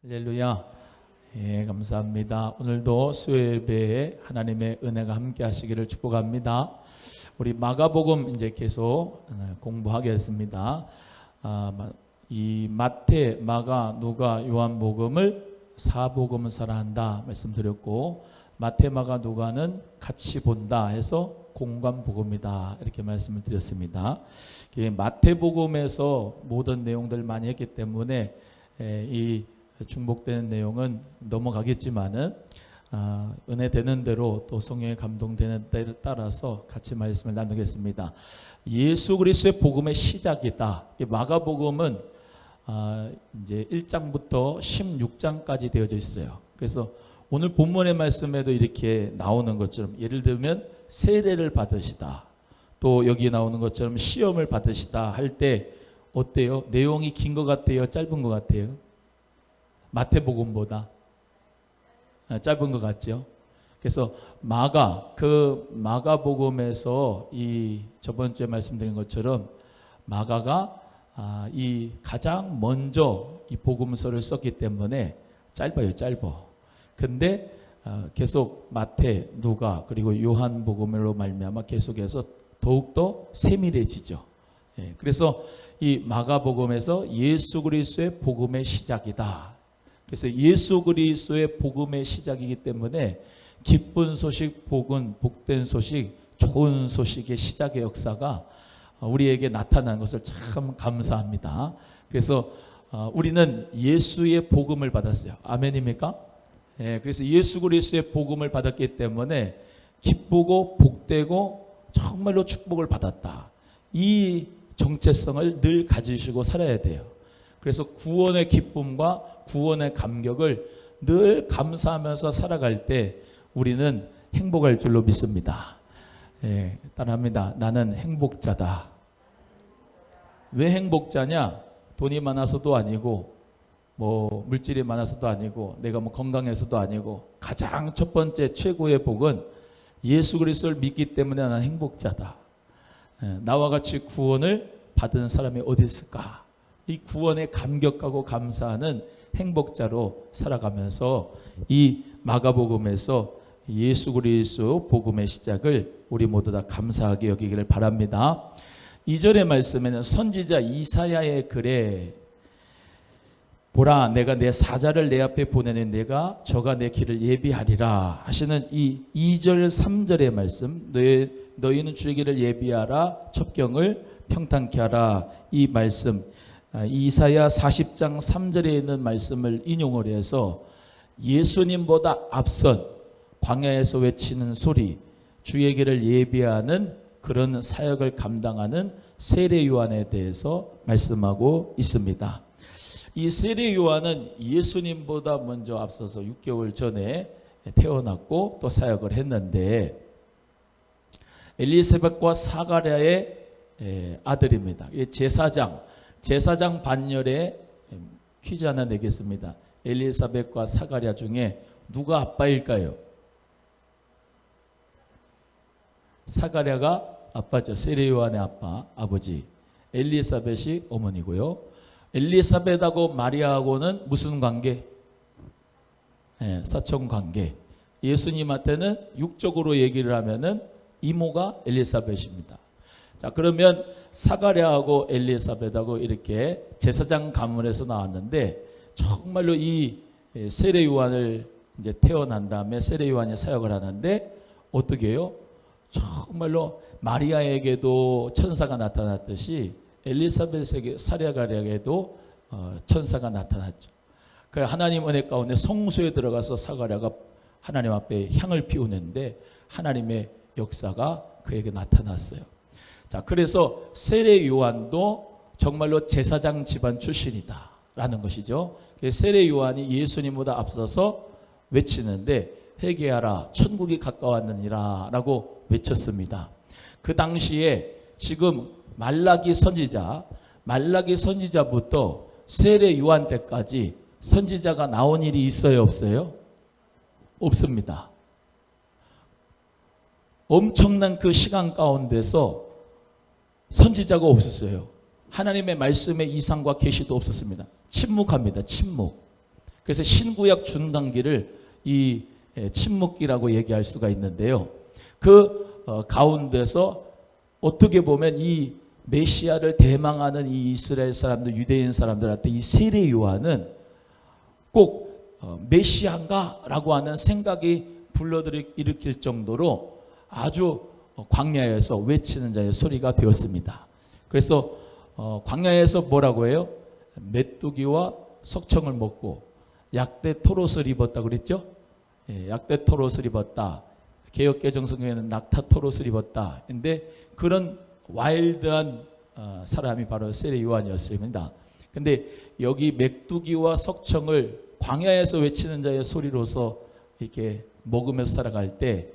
할렐루야. 예, 감사합니다. 오늘도 수요예배에 하나님의 은혜가 함께 하시기를 축복합니다. 우리 마가복음 이제 계속 공부하겠습니다. 이 마태, 마가, 누가, 요한복음을 사복음을 사랑한다 말씀드렸고, 마태, 마가, 누가는 같이 본다 해서 공관복음이다 이렇게 말씀을 드렸습니다. 마태복음에서 모든 내용들 많이 했기 때문에 이 중복되는 내용은 넘어가겠지만은 은혜 되는 대로 또 성령의 감동되는 때를 따라서 같이 말씀을 나누겠습니다. 예수 그리스도의 복음의 시작이다. 마가복음은 이제 1장부터 16장까지 되어져 있어요. 그래서 오늘 본문의 말씀에도 이렇게 나오는 것처럼, 예를 들면 세례를 받으시다, 또 여기 나오는 것처럼 시험을 받으시다 할 때 어때요? 내용이 긴 것 같아요? 짧은 것 같아요? 마태복음보다 짧은 것 같죠. 그래서 마가복음에서 이 저번 주에 말씀드린 것처럼 마가가 이 가장 먼저 이 복음서를 썼기 때문에 짧아요, 짧아. 근데 계속 마태, 누가 그리고 요한복음으로 말미암아 계속해서 더욱더 세밀해지죠. 그래서 이 마가복음에서 예수 그리스도의 복음의 시작이다. 그래서 예수 그리스도의 복음의 시작이기 때문에 기쁜 소식, 복된 소식, 좋은 소식의 시작의 역사가 우리에게 나타난 것을 참 감사합니다. 그래서 우리는 예수의 복음을 받았어요. 아멘입니까? 그래서 예수 그리스도의 복음을 받았기 때문에 기쁘고 복되고 정말로 축복을 받았다. 이 정체성을 늘 가지시고 살아야 돼요. 그래서 구원의 기쁨과 구원의 감격을 늘 감사하면서 살아갈 때 우리는 행복할 줄로 믿습니다. 따라합니다. 나는 행복자다. 왜 행복자냐? 돈이 많아서도 아니고, 물질이 많아서도 아니고, 내가 건강해서도 아니고, 가장 첫 번째 최고의 복은 예수 그리스도를 믿기 때문에 나는 행복자다. 나와 같이 구원을 받은 사람이 어디 있을까? 이 구원에 감격하고 감사하는 행복자로 살아가면서 이 마가복음에서 예수 그리스도 복음의 시작을 우리 모두 다 감사하게 여기기를 바랍니다. 2절의 말씀에는 선지자 이사야의 글에 보라, 내가 내 사자를 내 앞에 보내는 내가 저가 내 길을 예비하리라 하시는 이 2절 3절의 말씀, 너희는 주의 길을 예비하라, 첩경을 평탄케 하라, 이 말씀, 이사야 40장 3절에 있는 말씀을 인용을 해서 예수님보다 앞선 광야에서 외치는 소리, 주의 길을 예비하는 그런 사역을 감당하는 세례 요한에 대해서 말씀하고 있습니다. 이 세례 요한은 예수님보다 먼저 앞서서 6개월 전에 태어났고 또 사역을 했는데 엘리사벳과 사가랴의 아들입니다. 제사장 반열에 퀴즈 하나 내겠습니다. 엘리사벳과 사가랴 중에 누가 아빠일까요? 사가랴가 아빠죠. 세례 요한의 아버지. 엘리사벳이 어머니고요. 엘리사벳하고 마리아하고는 무슨 관계? 사촌 관계. 예수님한테는 육적으로 얘기를 하면은 이모가 엘리사벳입니다. 자, 그러면 사가랴하고 엘리사벳하고 이렇게 제사장 가문에서 나왔는데 정말로 이 세례 요한을 이제 태어난 다음에 세례 요한이 사역을 하는데 어떻게 해요? 정말로 마리아에게도 천사가 나타났듯이 엘리사벳에게 사가랴에게도 천사가 나타났죠. 그 하나님 은혜 가운데 성소에 들어가서 사가랴가 하나님 앞에 향을 피우는데 하나님의 역사가 그에게 나타났어요. 자, 그래서 세례 요한도 정말로 제사장 집안 출신이다 라는 것이죠. 세례 요한이 예수님보다 앞서서 외치는데 회개하라, 천국이 가까웠느니라 라고 외쳤습니다. 그 당시에 지금 말라기 선지자부터 세례 요한 때까지 선지자가 나온 일이 있어요, 없어요? 없습니다. 엄청난 그 시간 가운데서 선지자가 없었어요. 하나님의 말씀의 이상과 계시도 없었습니다. 침묵합니다. 침묵. 그래서 신구약 중단기를 이 침묵기라고 얘기할 수가 있는데요. 그 가운데서 어떻게 보면 이 메시아를 대망하는 이 이스라엘 사람들, 유대인 사람들한테 이 세례 요한은 꼭 메시아인가라고 하는 생각이 불러일으킬 정도로 아주 광야에서 외치는 자의 소리가 되었습니다. 그래서 광야에서 뭐라고 해요? 메뚜기와 석청을 먹고 약대 토롯을 입었다 그랬죠? 예, 약대 토롯을 입었다. 개역개정 성경에는 낙타 토롯을 입었다. 근데 그런 와일드한 사람이 바로 세례 요한이었습니다. 근데 여기 메뚜기와 석청을 광야에서 외치는 자의 소리로서 이렇게 먹으면서 살아갈 때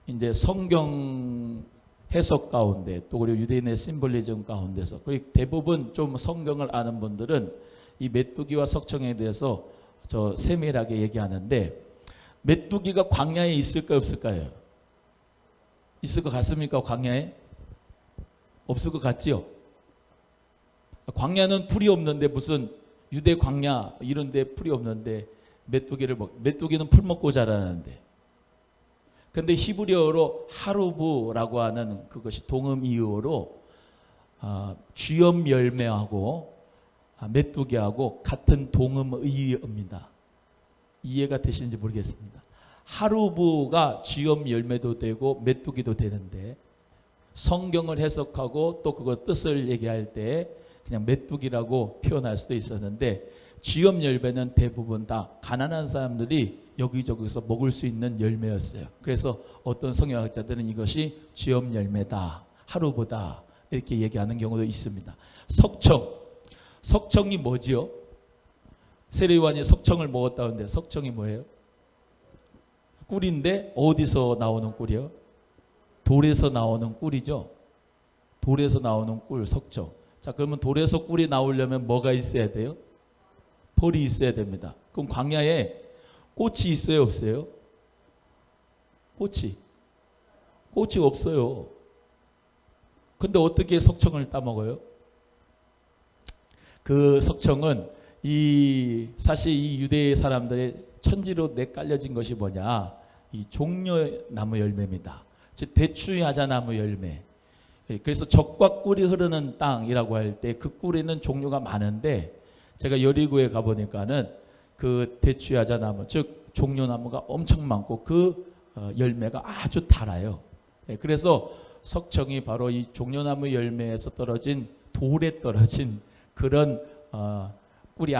이제 성경 해석 가운데 또 그리고 유대인의 심볼리즘 가운데서 그리고 대부분 좀 성경을 아는 분들은 이 메뚜기와 석청에 대해서 저 세밀하게 얘기하는데 메뚜기가 광야에 있을까요 없을까요? 있을 것 같습니까? 광야에? 없을 것 같지요? 광야는 풀이 없는데 무슨 유대 광야 이런 데 풀이 없는데 메뚜기는 풀 먹고 자라는데 근데 히브리어로 하루브라고 하는 그것이 동음이어로 쥐염 열매하고 메뚜기하고 같은 동음의어입니다. 이해가 되시는지 모르겠습니다. 하루브가 쥐염 열매도 되고 메뚜기도 되는데 성경을 해석하고 또 그거 뜻을 얘기할 때 그냥 메뚜기라고 표현할 수도 있었는데 쥐염 열매는 대부분 다 가난한 사람들이 여기저기서 먹을 수 있는 열매였어요. 그래서 어떤 성경학자들은 이것이 쥐염 열매다, 하루보다 이렇게 얘기하는 경우도 있습니다. 석청이 뭐지요? 세례 요한이 석청을 먹었다는데 석청이 뭐예요? 꿀인데 어디서 나오는 꿀이요? 돌에서 나오는 꿀이죠. 돌에서 나오는 꿀, 석청. 자, 그러면 돌에서 꿀이 나오려면 뭐가 있어야 돼요? 벌이 있어야 됩니다. 그럼 광야에 꽃이 있어요, 없어요? 꽃이 없어요. 근데 어떻게 석청을 따먹어요? 그 석청은 사실 이 유대 사람들의 천지로 내깔려진 것이 뭐냐? 이 종려나무 열매입니다. 즉 대추야자나무 열매. 그래서 적과 꿀이 흐르는 땅이라고 할 때 그 꿀에는 종류가 많은데 제가 여리고에 가보니까는 그 대추야자나무 즉 종려나무가 엄청 많고 그 열매가 아주 달아요. 그래서 석청이 바로 이 종려나무 열매에서 떨어진 돌에 떨어진 그런 꿀이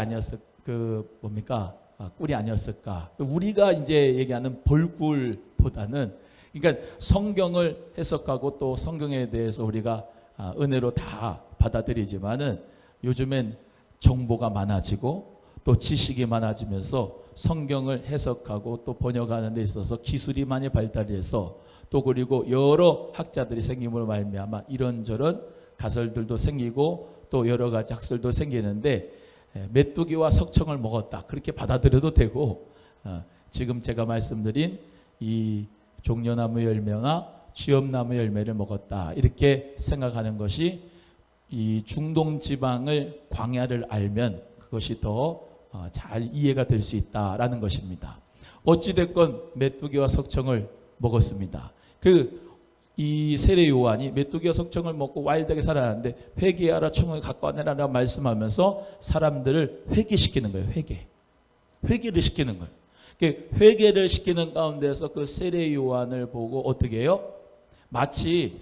꿀이 아니었을까? 우리가 이제 얘기하는 벌꿀보다는 그러니까 성경을 해석하고 또 성경에 대해서 우리가 은혜로 다 받아들이지만은 요즘엔 정보가 많아지고 또 지식이 많아지면서 성경을 해석하고 또 번역하는 데 있어서 기술이 많이 발달해서 또 그리고 여러 학자들이 생김으로 말미암아 이런저런 가설들도 생기고 또 여러 가지 학설도 생기는데 메뚜기와 석청을 먹었다 그렇게 받아들여도 되고 지금 제가 말씀드린 이 종려나무 열매나 쥐염나무 열매를 먹었다 이렇게 생각하는 것이 이 중동 지방을 광야를 알면 그것이 더 잘 이해가 될 수 있다라는 것입니다. 어찌됐건 메뚜기와 석청을 먹었습니다. 이 세례 요한이 메뚜기와 석청을 먹고 와일드하게 살아났는데 회개하라 총을 갖고 와내라라 말씀하면서 사람들을 회개시키는 거예요. 회개를 시키는 거예요. 회개를 시키는 가운데서 그 세례 요한을 보고 어떻게 해요? 마치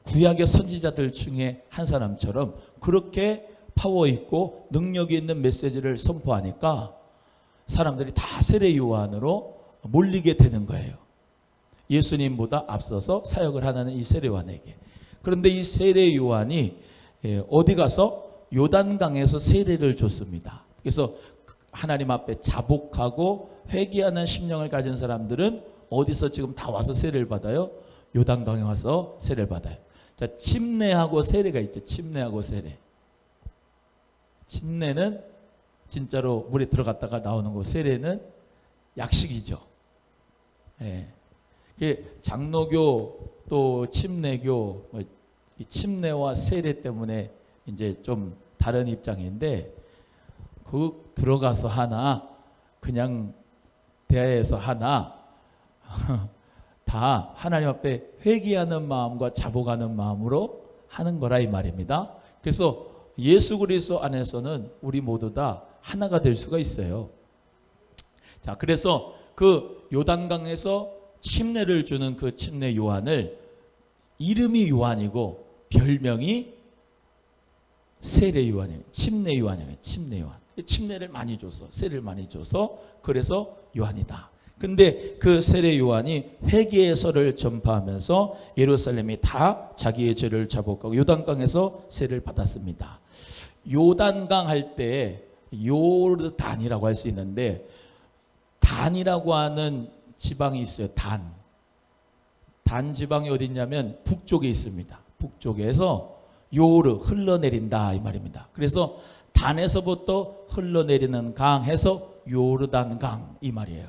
구약의 선지자들 중에 한 사람처럼 그렇게 파워 있고 능력이 있는 메시지를 선포하니까 사람들이 다 세례 요한으로 몰리게 되는 거예요. 예수님보다 앞서서 사역을 하는 이 세례 요한에게. 그런데 이 세례 요한이 어디 가서 요단강에서 세례를 줬습니다. 그래서 하나님 앞에 자복하고 회개하는 심령을 가진 사람들은 어디서 지금 다 와서 세례를 받아요? 요단강에 와서 세례를 받아요. 자, 침례하고 세례가 있죠. 침례하고 세례. 침례는 진짜로 물에 들어갔다가 나오는 거, 세례는 약식이죠. 예. 장로교 또 침례교, 이 침례와 세례 때문에 이제 좀 다른 입장인데 그 들어가서 하나 그냥 대하에서 하나 다 하나님 앞에 회개하는 마음과 자복하는 마음으로 하는 거라 이 말입니다. 그래서 예수 그리스도 안에서는 우리 모두 다 하나가 될 수가 있어요. 자, 그래서 그 요단강에서 침례를 주는 그 침례 요한을 이름이 요한이고 별명이 세례 요한이에요. 침례 요한이에요. 침례 요한. 침례를 많이 줘서 세례를 많이 줘서 그래서 요한이다. 근데 그 세례 요한이 회개의서를 전파하면서 예루살렘이 다 자기의 죄를 자복하고 요단강에서 세례를 받았습니다. 요단강 할 때 요르단이라고 할 수 있는데 단이라고 하는 지방이 있어요. 단 지방이 어디 있냐면 북쪽에 있습니다. 북쪽에서 요르 흘러내린다 이 말입니다. 그래서 단에서부터 흘러내리는 강 해서 요르단강 이 말이에요.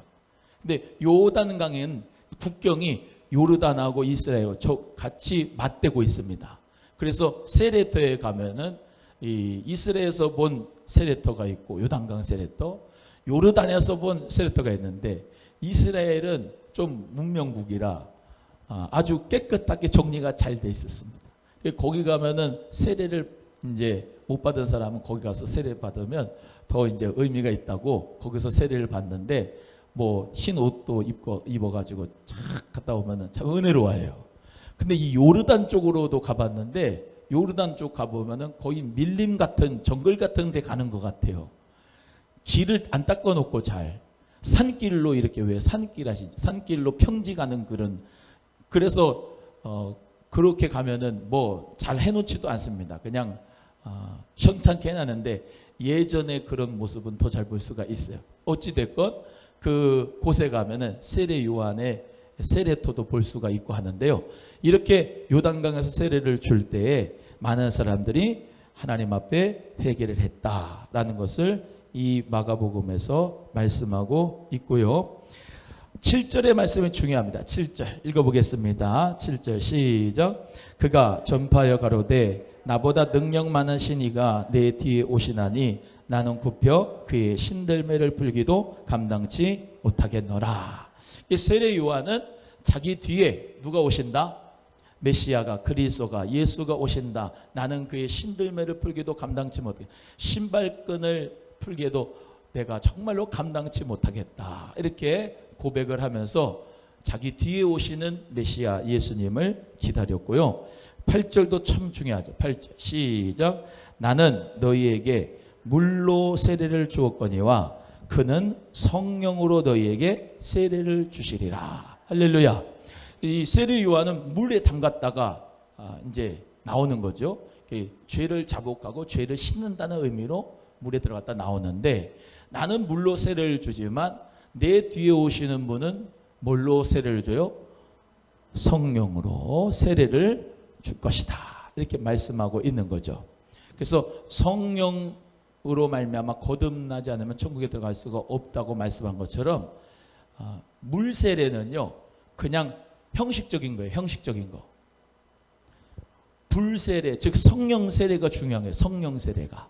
근데 요단강은 국경이 요르단하고 이스라엘 같이 맞대고 있습니다. 그래서 세레터에 가면은 이 이스라엘에서 본 세레터가 있고 요단강 세레터, 요르단에서 본 세레터가 있는데 이스라엘은 좀 문명국이라 아주 깨끗하게 정리가 잘 돼 있었습니다. 거기 가면은 세례를 이제 못 받은 사람은 거기 가서 세례 받으면 더 이제 의미가 있다고 거기서 세례를 받는데 뭐 흰 옷도 입어가지고 쫙 갔다 오면은 참 은혜로워요. 근데 이 요르단 쪽으로도 가봤는데 요르단 쪽 가보면은 거의 밀림 같은 정글 같은 데 가는 것 같아요. 길을 안 닦아놓고 잘 산길로 이렇게 왜 산길 하시죠? 산길로 평지 가는 그런 그래서 그렇게 가면은 뭐 잘 해놓지도 않습니다. 그냥 현찮게 해놨는데 예전에 그런 모습은 더 잘 볼 수가 있어요. 어찌 됐건 그 곳에 가면은 세례 요한의 세례토도 볼 수가 있고 하는데요. 이렇게 요단강에서 세례를 줄 때에 많은 사람들이 하나님 앞에 회개를 했다라는 것을 이 마가복음에서 말씀하고 있고요. 7절의 말씀이 중요합니다. 7절 읽어보겠습니다. 7절 시작. 그가 전파하여 가로되 나보다 능력 많은 신이가 내 뒤에 오시나니 나는 굽혀 그의 신들매를 풀기도 감당치 못하겠노라. 이 세례 요한은 자기 뒤에 누가 오신다? 메시아가 그리스도가 예수가 오신다. 나는 그의 신들매를 풀기도 감당치 못해. 신발끈을 풀기도 내가 정말로 감당치 못하겠다. 이렇게 고백을 하면서 자기 뒤에 오시는 메시아 예수님을 기다렸고요. 8절도 참 중요하죠. 8절 시작. 나는 너희에게 물로 세례를 주었거니와 그는 성령으로 너희에게 세례를 주시리라. 할렐루야. 이 세례 요한은 물에 담갔다가 이제 나오는 거죠. 죄를 자복하고 죄를 씻는다는 의미로 물에 들어갔다 나오는데 나는 물로 세례를 주지만 내 뒤에 오시는 분은 뭘로 세례를 줘요? 성령으로 세례를 줄 것이다. 이렇게 말씀하고 있는 거죠. 그래서 성령으로 말미암아 거듭나지 않으면 천국에 들어갈 수가 없다고 말씀한 것처럼 물 세례는요 그냥 형식적인 거예요. 형식적인 거. 불 세례, 즉 성령 세례가 중요한 거예요. 성령 세례가.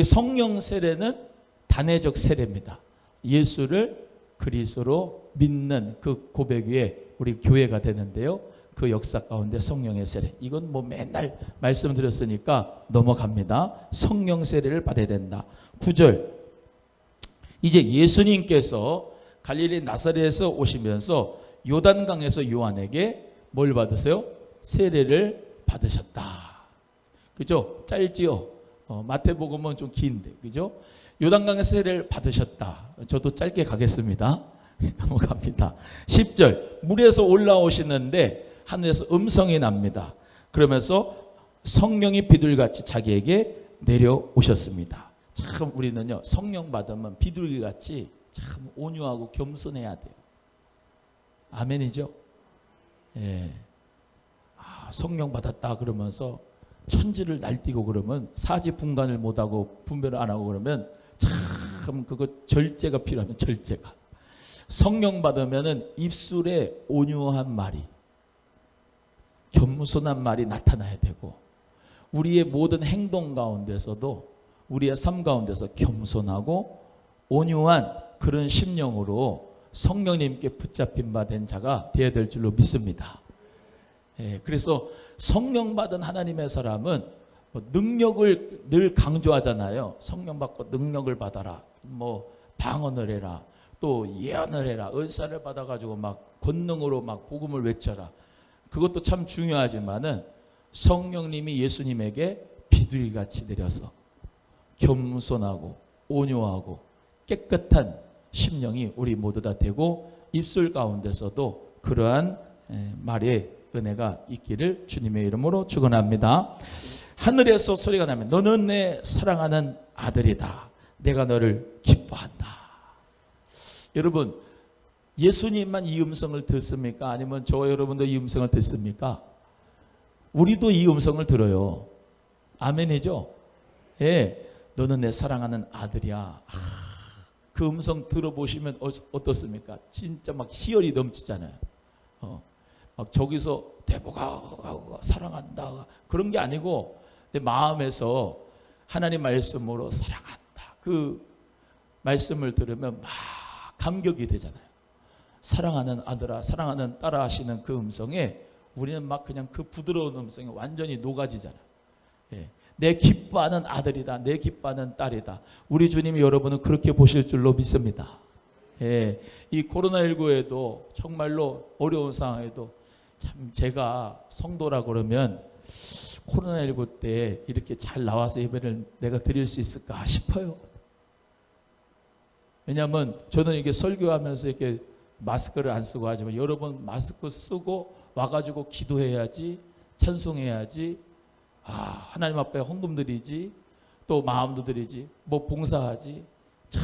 성령 세례는 단회적 세례입니다. 예수를 그리스도로 믿는 그 고백 위에 우리 교회가 되는데요. 그 역사 가운데 성령의 세례. 이건 뭐 맨날 말씀드렸으니까 넘어갑니다. 성령 세례를 받아야 된다. 9절. 이제 예수님께서 갈릴리 나사렛에서 오시면서 요단강에서 요한에게 뭘 받으세요? 세례를 받으셨다. 그죠? 짧지요? 마태복음은 좀 긴데, 그죠? 요단강에서 세례를 받으셨다. 저도 짧게 가겠습니다. 넘어갑니다. 10절. 물에서 올라오시는데 하늘에서 음성이 납니다. 그러면서 성령이 비둘기같이 자기에게 내려오셨습니다. 참 우리는요 성령 받으면 비둘기같이 참 온유하고 겸손해야 돼요. 아멘이죠? 예. 성령 받았다 그러면서 천지를 날뛰고 그러면 사지분간을 못하고 분별을 안 하고 그러면 참 그거 절제가 필요하면 절제가. 성령 받으면은 입술에 온유한 말이 겸손한 말이 나타나야 되고 우리의 모든 행동 가운데서도 우리의 삶 가운데서 겸손하고 온유한 그런 심령으로 성령님께 붙잡힌 바 된 자가 되어야 될 줄로 믿습니다. 그래서 성령 받은 하나님의 사람은 능력을 늘 강조하잖아요. 성령 받고 능력을 받아라. 방언을 해라. 또 예언을 해라. 은사를 받아가지고 막 권능으로 막 복음을 외쳐라. 그것도 참 중요하지만은 성령님이 예수님에게 비둘기같이 내려서 겸손하고 온유하고 깨끗한 심령이 우리 모두 다 되고 입술 가운데서도 그러한 말의 은혜가 있기를 주님의 이름으로 축원합니다. 하늘에서 소리가 나면 너는 내 사랑하는 아들이다. 내가 너를 기뻐한다. 여러분, 예수님만 이 음성을 듣습니까? 아니면 저와 여러분도 이 음성을 듣습니까? 우리도 이 음성을 들어요. 아멘이죠? 예, 너는 내 사랑하는 아들이야. 그 음성 들어보시면 어떻습니까? 진짜 막 희열이 넘치잖아요. 막 저기서 대보가 사랑한다 그런 게 아니고 내 마음에서 하나님 말씀으로 사랑한다. 그 말씀을 들으면 막 감격이 되잖아요. 사랑하는 아들아, 사랑하는 딸아 하시는 그 음성에 우리는 막 그냥 그 부드러운 음성에 완전히 녹아지잖아요. 예. 내 기뻐하는 아들이다. 내 기뻐하는 딸이다. 우리 주님이 여러분은 그렇게 보실 줄로 믿습니다. 예. 이 코로나19에도 정말로 어려운 상황에도 참 제가 성도라 그러면 코로나19 때 이렇게 잘 나와서 예배를 내가 드릴 수 있을까 싶어요. 왜냐하면 저는 이게 설교하면서 이렇게 마스크를 안 쓰고 하지만 여러분 마스크 쓰고 와가지고 기도해야지, 찬송해야지, 하나님 앞에 헌금 드리지, 또 마음도 드리지, 봉사하지. 참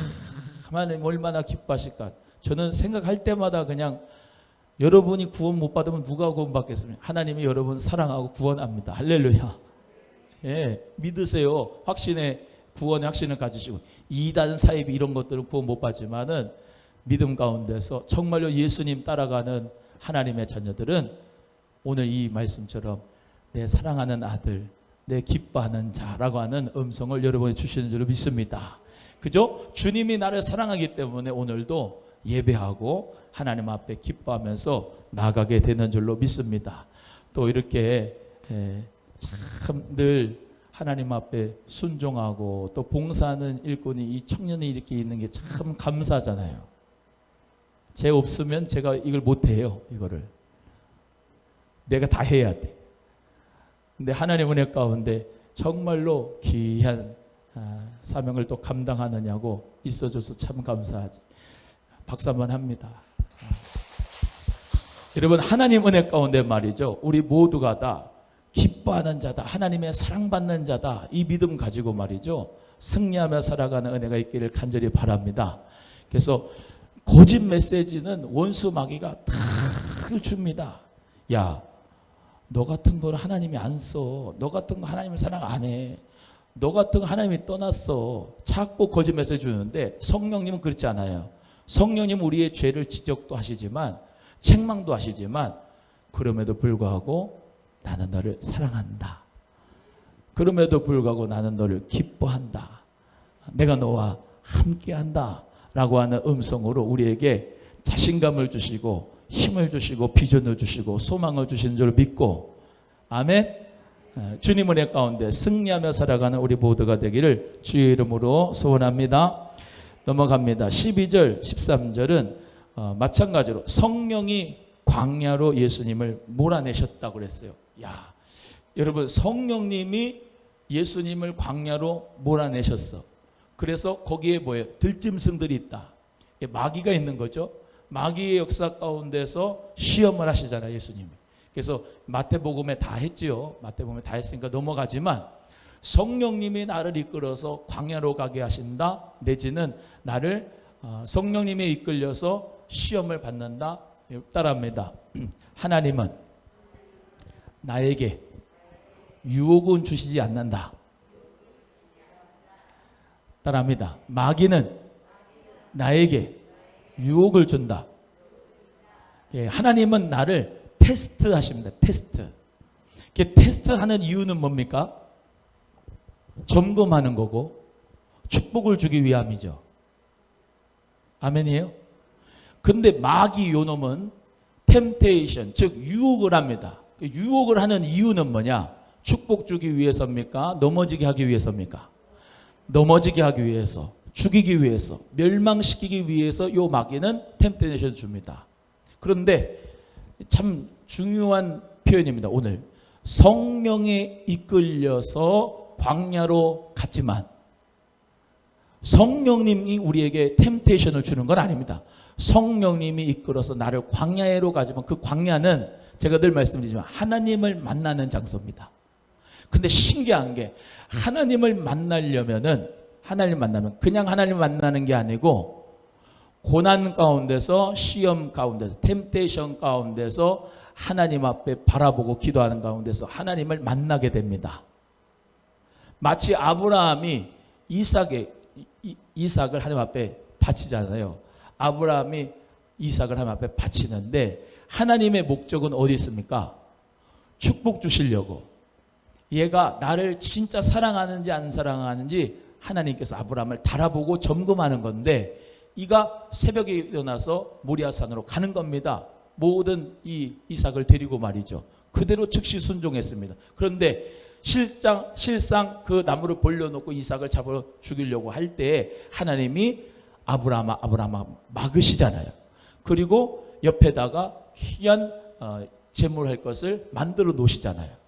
하나님 얼마나 기뻐하실까. 저는 생각할 때마다 그냥 여러분이 구원 못 받으면 누가 구원 받겠습니까? 하나님이 여러분 사랑하고 구원합니다. 할렐루야. 예, 믿으세요. 구원의 확신을 가지시고 이단 사입 이런 것들은 구원 못 받지만은 믿음 가운데서 정말로 예수님 따라가는 하나님의 자녀들은 오늘 이 말씀처럼 내 사랑하는 아들, 내 기뻐하는 자라고 하는 음성을 여러분이 주시는 줄 믿습니다. 그죠? 주님이 나를 사랑하기 때문에 오늘도 예배하고 하나님 앞에 기뻐하면서 나가게 되는 줄로 믿습니다. 또 이렇게 참 늘 하나님 앞에 순종하고 또 봉사하는 일꾼이 이 청년이 이렇게 있는 게 참 감사하잖아요. 제 없으면 제가 이걸 못해요. 이거를 내가 다 해야 돼. 근데 하나님 은혜 가운데 정말로 귀한 사명을 또 감당하느냐고 있어줘서 참 감사하지. 박수 한번 합니다. 여러분, 하나님 은혜 가운데 말이죠, 우리 모두가 다 기뻐하는 자다, 하나님의 사랑받는 자다, 이 믿음 가지고 말이죠 승리하며 살아가는 은혜가 있기를 간절히 바랍니다. 그래서 거짓 메시지는 원수 마귀가 다 줍니다. 야, 너 같은 걸 하나님이 안 써. 너 같은 거 하나님이 사랑 안 해. 너 같은 거 하나님이 떠났어. 자꾸 거짓 메시지 주는데 성령님은 그렇지 않아요. 성령님은 우리의 죄를 지적도 하시지만 책망도 하시지만 그럼에도 불구하고 나는 너를 사랑한다. 그럼에도 불구하고 나는 너를 기뻐한다. 내가 너와 함께한다. 라고 하는 음성으로 우리에게 자신감을 주시고 힘을 주시고 비전을 주시고 소망을 주시는 줄 믿고, 아멘. 주님 은혜 가운데 승리하며 살아가는 우리 모두가 되기를 주의 이름으로 소원합니다. 넘어갑니다. 12절 13절은 마찬가지로 성령이 광야로 예수님을 몰아내셨다고 그랬어요. 야, 여러분, 성령님이 예수님을 광야로 몰아내셨어. 그래서 거기에 뭐예요? 들짐승들이 있다. 마귀가 있는 거죠. 마귀의 역사 가운데서 시험을 하시잖아요, 예수님이. 그래서 마태복음에 다 했지요. 마태복음에 다 했으니까 넘어가지만 성령님이 나를 이끌어서 광야로 가게 하신다, 내지는 나를 성령님에 이끌려서 시험을 받는다. 따라합니다. 하나님은 나에게 유혹은 주시지 않는다. 따라합니다. 마귀는 나에게 유혹을 준다. 하나님은 나를 테스트하십니다. 테스트. 테스트하는 이유는 뭡니까? 점검하는 거고, 축복을 주기 위함이죠. 아멘이에요? 근데 마귀 요놈은 템테이션, 즉 유혹을 합니다. 유혹을 하는 이유는 뭐냐? 축복 주기 위해서입니까? 넘어지게 하기 위해서입니까? 넘어지게 하기 위해서, 죽이기 위해서, 멸망시키기 위해서 요 마귀는 템테이션 줍니다. 그런데 참 중요한 표현입니다. 오늘 성령에 이끌려서 광야로 갔지만 성령님이 우리에게 템테이션을 주는 건 아닙니다. 성령님이 이끌어서 나를 광야로 가지만 그 광야는 제가 늘 말씀드리지만 하나님을 만나는 장소입니다. 근데 신기한 게 하나님을 만나려면 그냥 하나님 만나는 게 아니고 고난 가운데서, 시험 가운데서, 템테이션 가운데서 하나님 앞에 바라보고 기도하는 가운데서 하나님을 만나게 됩니다. 마치 아브라함이 이삭을 하나님 앞에 바치잖아요. 아브라함이 이삭을 하나님 앞에 바치는데 하나님의 목적은 어디 있습니까? 축복 주시려고. 얘가 나를 진짜 사랑하는지 안 사랑하는지 하나님께서 아브라함을 달아보고 점검하는 건데 이가 새벽에 일어나서 모리아산으로 가는 겁니다. 모든 이 이삭을 데리고 말이죠. 그대로 즉시 순종했습니다. 그런데 실상 그 나무를 벌려놓고 이삭을 잡아 죽이려고 할 때 하나님이 아브라함아 막으시잖아요. 그리고 옆에다가 귀한 제물할 것을 만들어 놓으시잖아요.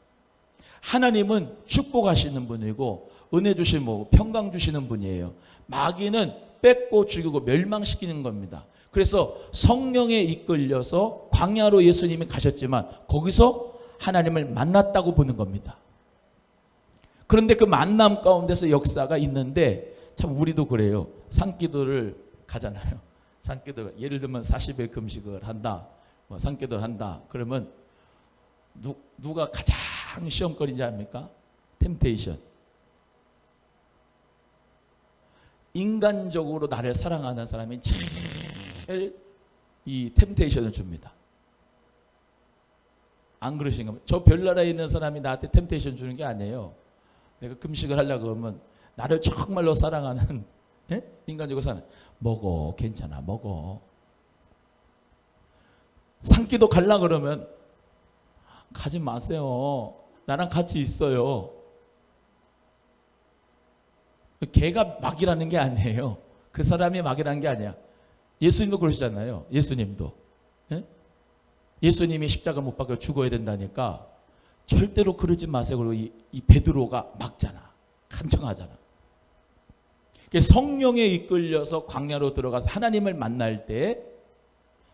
하나님은 축복하시는 분이고 은혜 주시는 분이고 평강 주시는 분이에요. 마귀는 뺏고 죽이고 멸망시키는 겁니다. 그래서 성령에 이끌려서 광야로 예수님이 가셨지만 거기서 하나님을 만났다고 보는 겁니다. 그런데 그 만남 가운데서 역사가 있는데 참 우리도 그래요. 산기도를 가잖아요. 산기도 예를 들면 40일 금식을 한다. 산기도를 한다. 그러면 누가 가장 시험거리인지 압니까? 템테이션. 인간적으로 나를 사랑하는 사람이 제일 이 템테이션을 줍니다. 안 그러신가? 저 별나라에 있는 사람이 나한테 템테이션 주는 게 아니에요. 내가 금식을 하려고 하면 나를 정말로 사랑하는 인간적으로 사는 먹어 괜찮아 먹어. 산기도 갈라 그러면 가지 마세요. 나랑 같이 있어요. 걔가 막이라는 게 아니에요. 그 사람이 막이라는 게 아니야. 예수님도 그러시잖아요. 예수님도. 예수님이 십자가 못 박혀 죽어야 된다니까 절대로 그러지 마세요. 그리고 이 베드로가 막잖아. 간청하잖아. 성령에 이끌려서 광야로 들어가서 하나님을 만날 때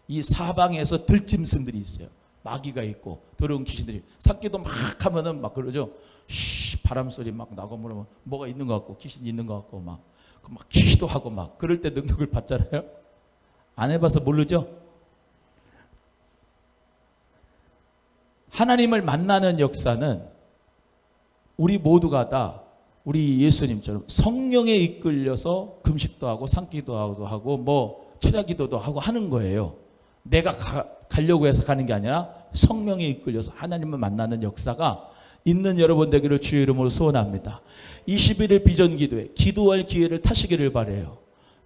이 사방에서 들짐승들이 있어요. 마귀가 있고 더러운 귀신들이 삭기도 막 하면은 막 그러죠. 바람 소리 막 나고 그러면 뭐가 있는 것 같고 귀신이 있는 것 같고 막 기도하고 막 그럴 때 능력을 받잖아요. 안 해봐서 모르죠. 하나님을 만나는 역사는 우리 모두가 다 우리 예수님처럼 성령에 이끌려서 금식도 하고 산기도 하고 뭐 철야기도도 하고 하는 거예요. 내가 가려고 해서 가는 게 아니라 성령에 이끌려서 하나님을 만나는 역사가 있는 여러분 되기를 주의 이름으로 소원합니다. 21일 비전기도회 기도할 기회를 타시기를 바라요.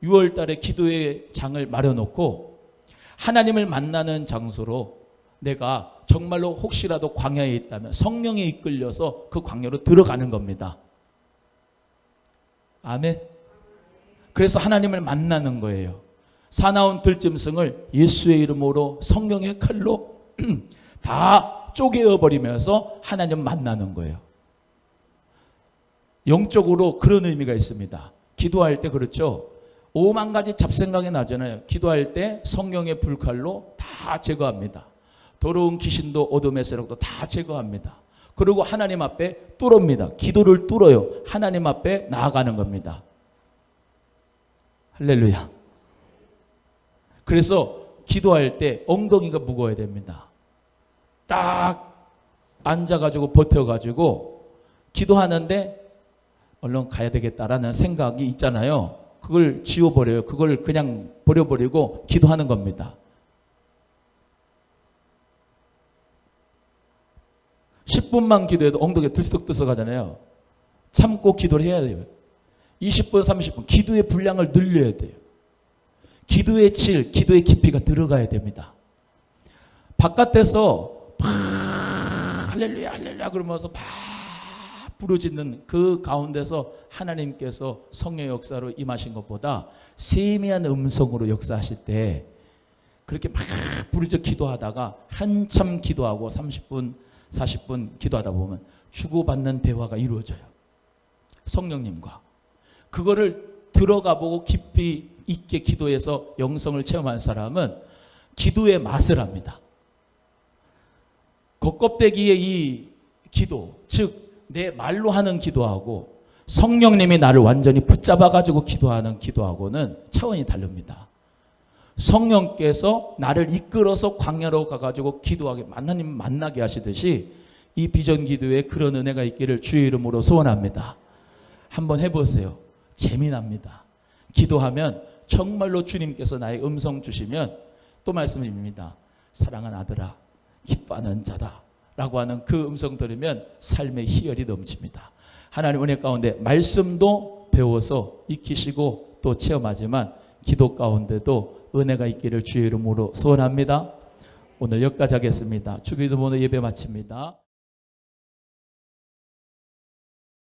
6월 달에 기도의 장을 마련놓고 하나님을 만나는 장소로 내가 정말로 혹시라도 광야에 있다면 성령에 이끌려서 그 광야로 들어가는 겁니다. 아멘. 그래서 하나님을 만나는 거예요. 사나운 들짐승을 예수의 이름으로 성령의 칼로 다 쪼개어버리면서 하나님 만나는 거예요. 영적으로 그런 의미가 있습니다. 기도할 때 그렇죠. 5만 가지 잡생각이 나잖아요. 기도할 때 성령의 불칼로 다 제거합니다. 더러운 귀신도 어둠의 세력도 다 제거합니다. 그리고 하나님 앞에 뚫습니다. 기도를 뚫어요. 하나님 앞에 나아가는 겁니다. 할렐루야. 그래서 기도할 때 엉덩이가 무거워야 됩니다. 딱 앉아가지고 버텨가지고 기도하는데 얼른 가야 되겠다라는 생각이 있잖아요. 그걸 지워버려요. 그걸 그냥 버려버리고 기도하는 겁니다. 10분만 기도해도 엉덩이가 들썩들썩 하잖아요. 참고 기도를 해야 돼요. 20분, 30분 기도의 분량을 늘려야 돼요. 기도의 질, 기도의 깊이가 들어가야 됩니다. 바깥에서 막 할렐루야 할렐루야 그러면서 막 부르짖는 그 가운데서 하나님께서 성령의 역사로 임하신 것보다 세미한 음성으로 역사하실 때 그렇게 막 부르짖어 기도하다가 한참 기도하고 30분, 40분 기도하다 보면 주고받는 대화가 이루어져요. 성령님과. 그거를 들어가 보고 깊이 있게 기도해서 영성을 체험한 사람은 기도의 맛을 합니다. 겉껍데기의 이 기도, 즉 내 말로 하는 기도하고 성령님이 나를 완전히 붙잡아 가지고 기도하는 기도하고는 차원이 다릅니다. 성령께서 나를 이끌어서 광야로 가가지고 기도하게 하나님 만나게 하시듯이 이 비전 기도에 그런 은혜가 있기를 주의 이름으로 소원합니다. 한번 해보세요. 재미납니다. 기도하면 정말로 주님께서 나의 음성 주시면 또 말씀드립니다. 사랑하는 아들아 기뻐하는 자다 라고 하는 그 음성 들으면 삶의 희열이 넘칩니다. 하나님 은혜 가운데 말씀도 배워서 익히시고 또 체험하지만 기도 가운데도 은혜가 있기를 주의 이름으로 소원합니다. 오늘 여기까지 하겠습니다. 주기도문의 예배 마칩니다.